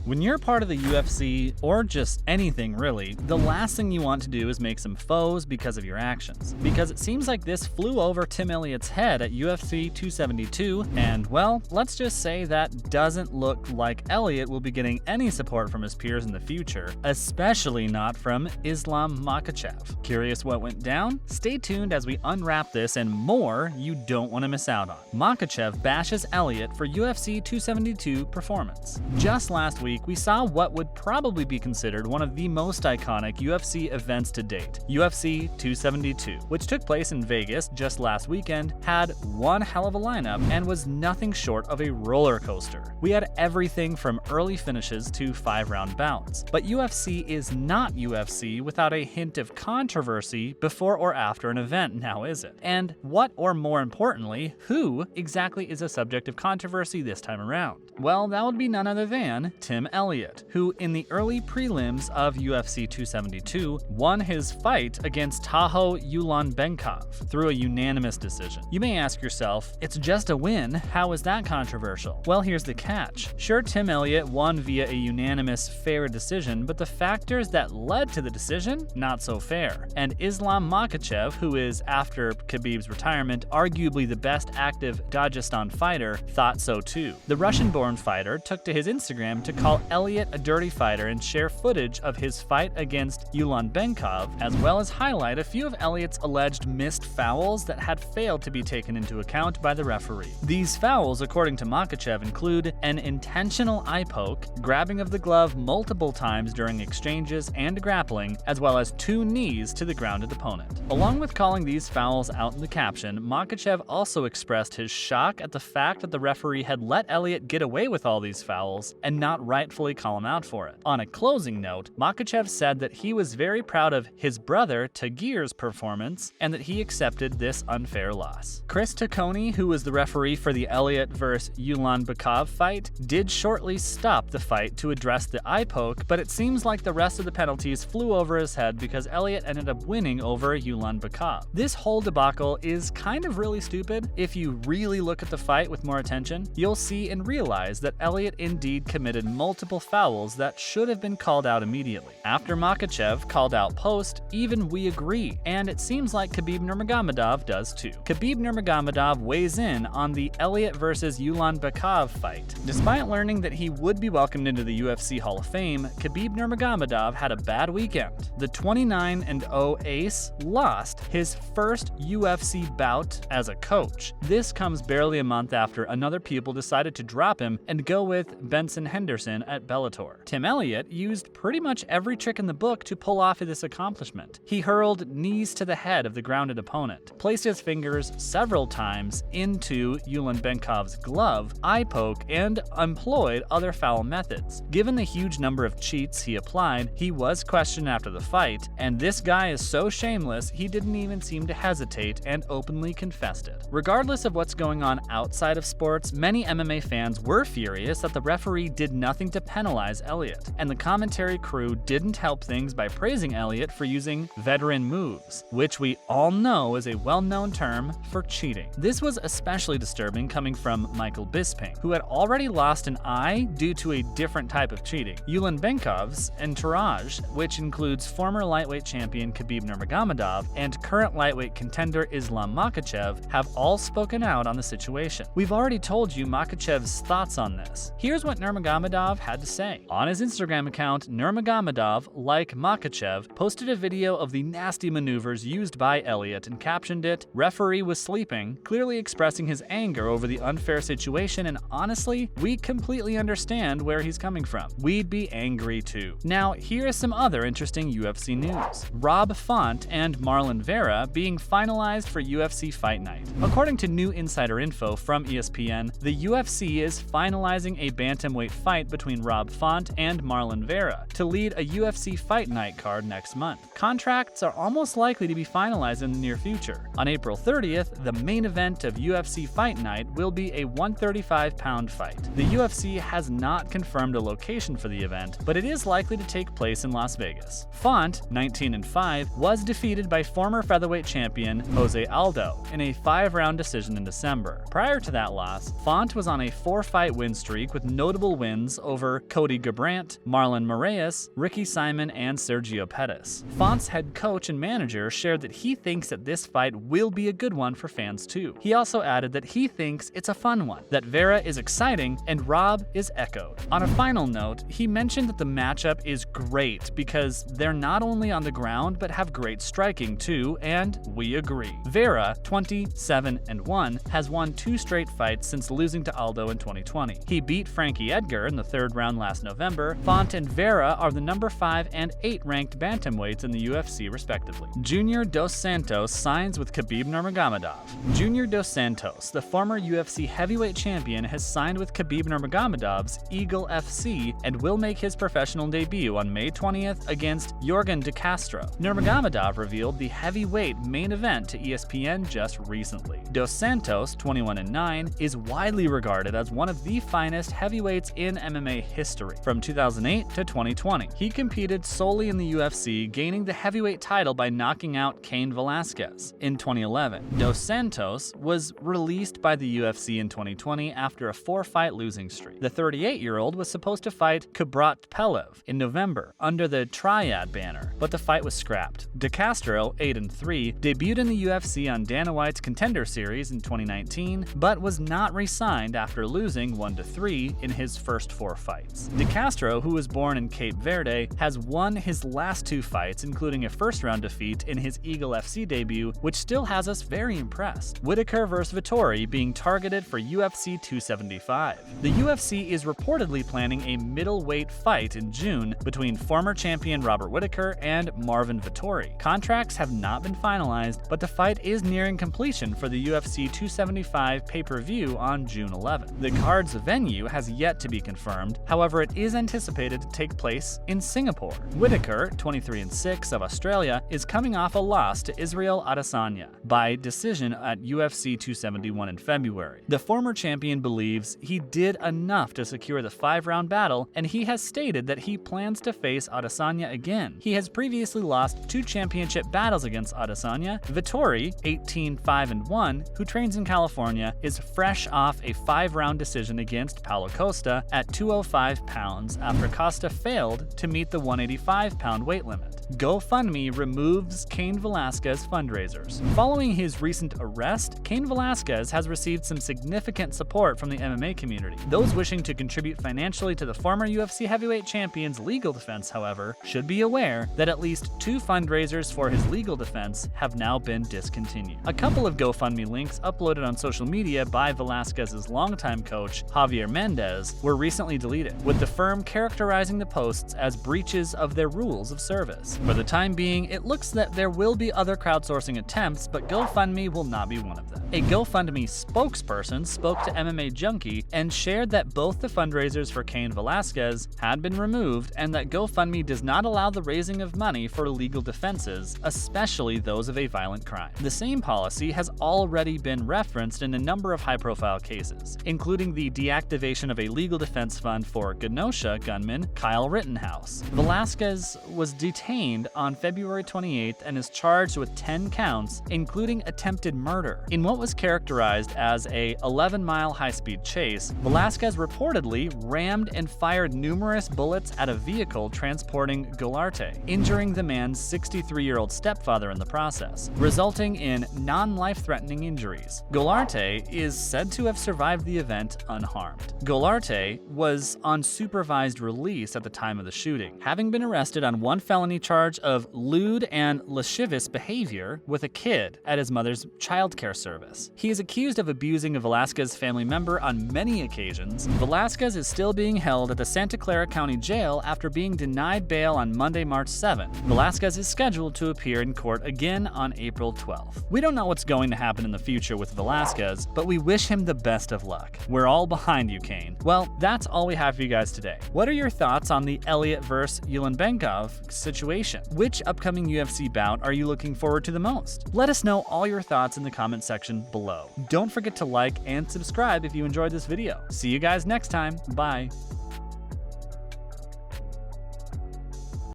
When you're part of the UFC, or just anything really, the last thing you want to do is make some foes because of your actions. Because it seems like this flew over Tim Elliott's head at UFC 272, and well, let's just say that doesn't look like Elliott will be getting any support from his peers in the future, especially not from Islam Makhachev. Curious what went down? Stay tuned as we unwrap this and more you don't want to miss out on. Makhachev bashes Elliott for UFC 272 performance. Just last week, we saw what would probably be considered one of the most iconic UFC events to date, UFC 272, which took place in Vegas just last weekend, had one hell of a lineup, and was nothing short of a roller coaster. We had everything from early finishes to 5-round bouts. But UFC is not UFC without a hint of controversy before or after an event, now is it? And what, or more importantly, who exactly is a subject of controversy this time around? Well, that would be none other than Tim Elliott, who in the early prelims of UFC 272 won his fight against Tagir Ulanbekov through a unanimous decision. You may ask yourself, it's just a win, how is that controversial? Well, here's the catch. Sure, Tim Elliott won via a unanimous fair decision, but the factors that led to the decision, not so fair. And Islam Makhachev, who is, after Khabib's retirement, arguably the best active Dagestan fighter, thought so too. The Russian-born fighter took to his Instagram to call Elliott a dirty fighter and share footage of his fight against Ulanbekov, as well as highlight a few of Elliott's alleged missed fouls that had failed to be taken into account by the referee. These fouls, according to Makhachev, include an intentional eye poke, grabbing of the glove multiple times during exchanges and grappling, as well as 2 knees to the grounded opponent. Along with calling these fouls out in the caption, Makhachev also expressed his shock at the fact that the referee had let Elliott get away with all these fouls and not rightfully call him out for it. On a closing note, Makhachev said that he was very proud of his brother Tagir's performance and that he accepted this unfair loss. Chris Taccone, who was the referee for the Elliott vs. Ulanbekov fight, did shortly stop the fight to address the eye poke, but it seems like the rest of the penalties flew over his head because Elliott ended up winning over Ulanbekov. This whole debacle is kind of really stupid. If you really look at the fight with more attention, you'll see and realize that Elliott indeed committed multiple fouls that should have been called out immediately. After Makhachev called out post, even we agree, and it seems like Khabib Nurmagomedov does too. Khabib Nurmagomedov weighs in on the Elliott vs. Ulanbekov fight. Despite learning that he would be welcomed into the UFC Hall of Fame, Khabib Nurmagomedov had a bad weekend. The 29-0 ace lost his first UFC bout as a coach. This comes barely a month after another pupil decided to drop him and go with Benson Henderson at Bellator. Tim Elliott used pretty much every trick in the book to pull off this accomplishment. He hurled knees to the head of the grounded opponent, placed his fingers several times into Ulanbekov's glove, eye poke, and employed other foul methods. Given the huge number of cheats he applied, he was questioned after the fight, and this guy is so shameless he didn't even seem to hesitate and openly confessed it. Regardless of what's going on outside of sports, many MMA fans were furious that the referee did nothing to penalize Elliott, and the commentary crew didn't help things by praising Elliott for using veteran moves, which we all know is a well-known term for cheating. This was especially disturbing coming from Michael Bisping, who had already lost an eye due to a different type of cheating. Ulanbekov's entourage, which includes former lightweight champion Khabib Nurmagomedov and current lightweight contender Islam Makhachev, have all spoken out on the situation. We've already told you Makhachev's thoughts on this. Here's what Nurmagomedov had to say. On his Instagram account, Nurmagomedov, like Makhachev, posted a video of the nasty maneuvers used by Elliott and captioned it, "Referee was sleeping," clearly expressing his anger over the unfair situation, and honestly, we completely understand where he's coming from. We'd be angry too. Now, here is some other interesting UFC news. Rob Font and Marlon Vera being finalized for UFC Fight Night. According to new insider info from ESPN, the UFC is finalizing a bantamweight fight between Rob Font and Marlon Vera to lead a UFC Fight Night card next month. Contracts are almost likely to be finalized in the near future. On April 30th, the main event of UFC Fight Night will be a 135-pound fight. The UFC has not confirmed a location for the event, but it is likely to take place in Las Vegas. Font, 19-5, was defeated by former featherweight champion Jose Aldo in a 5-round decision in December. Prior to that loss, Font was on a 4-fight win streak with notable wins over over Cody Garbrandt, Marlon Moraes, Ricky Simon, and Sergio Pettis. Font's head coach and manager shared that he thinks that this fight will be a good one for fans too. He also added that he thinks it's a fun one, that Vera is exciting and Rob is echoed. On a final note, he mentioned that the matchup is great because they're not only on the ground but have great striking too, and we agree. Vera, 27-1, has won 2 straight fights since losing to Aldo in 2020. He beat Frankie Edgar in the 3rd round last November. Font and Vera are the number 5 and 8 ranked bantamweights in the UFC respectively. Junior Dos Santos signs with Khabib Nurmagomedov. Junior Dos Santos, the former UFC heavyweight champion, has signed with Khabib Nurmagomedov's Eagle FC and will make his professional debut on May 20th against Yorgan De Castro. Nurmagomedov revealed the heavyweight main event to ESPN just recently. Dos Santos, 21-9, is widely regarded as one of the finest heavyweights in MMA history. From 2008 to 2020, he competed solely in the UFC, gaining the heavyweight title by knocking out Cain Velasquez. In 2011, Dos Santos was released by the UFC in 2020 after a 4-fight losing streak. The 38-year-old was supposed to fight Kubrat Pelev in November under the Triad banner, but the fight was scrapped. De Castro, 8-3, debuted in the UFC on Dana White's Contender Series in 2019, but was not re-signed after losing 1-3 in his first 4 fights. De Castro, who was born in Cape Verde, has won his last 2 fights, including a first-round defeat in his Eagle FC debut, which still has us very impressed. Whitaker vs. Vettori being targeted for UFC 275. The UFC is reportedly planning a middleweight fight in June between former champion Robert Whitaker and Marvin Vettori. Contracts have not been finalized, but the fight is nearing completion for the UFC 275 pay-per-view on June 11th. The card's venue has yet to be confirmed, however it is anticipated to take place in Singapore. Whitaker, 23-6 of Australia, is coming off a loss to Israel Adesanya by decision at UFC 271 in February. The former champion believes he did enough to secure the 5-round battle, and he has stated that he plans to face Adesanya again. He has previously lost 2 championship battles against Adesanya. Vettori, 18-5-1, who trains in California, is fresh off a 5-round decision against Paulo Costa at 205 pounds after Costa failed to meet the 185-pound weight limit. GoFundMe removes Cain Velasquez fundraisers. Following his recent arrest, Cain Velasquez has received some significant support from the MMA community. Those wishing to contribute financially to the former UFC heavyweight champion's legal defense, however, should be aware that at least 2 fundraisers for his legal defense have now been discontinued. A couple of GoFundMe links uploaded on social media by Velasquez's longtime coach, Javier Mendez, were recently deleted, with the firm characterizing the posts as breaches of their rules of service. For the time being, it looks that there will be other crowdsourcing attempts, but GoFundMe will not be one of them. A GoFundMe spokesperson spoke to MMA Junkie and shared that both the fundraisers for Cain Velasquez had been removed and that GoFundMe does not allow the raising of money for legal defenses, especially those of a violent crime. The same policy has already been referenced in a number of high-profile cases, including the deactivation of a legal defense fund for Kenosha gunman Kyle Rittenhouse. Velasquez was detained on February 28th and is charged with 10 counts, including attempted murder. In what was characterized as a 11-mile high-speed chase, Velasquez reportedly rammed and fired numerous bullets at a vehicle transporting Golarte, injuring the man's 63-year-old stepfather in the process, resulting in non-life-threatening injuries. Golarte is said to have survived the event unharmed. Golarte was on supervised release at the time of the shooting, having been arrested on one felony charge of lewd and lascivious behavior with a kid at his mother's childcare service. He is accused of abusing a Velasquez family member on many occasions. Velasquez is still being held at the Santa Clara County Jail after being denied bail on Monday, March 7th. Velasquez is scheduled to appear in court again on April 12th. We don't know what's going to happen in the future with Velasquez, but we wish him the best of luck. We're all behind you, Cain. Well, that's all we have for you guys today. What are your thoughts on the Elliott vs. Ulanbekov situation? Which upcoming UFC bout are you looking forward to the most? Let us know all your thoughts in the comment section below. Don't forget to like and subscribe if you enjoyed this video. See you guys next time. Bye.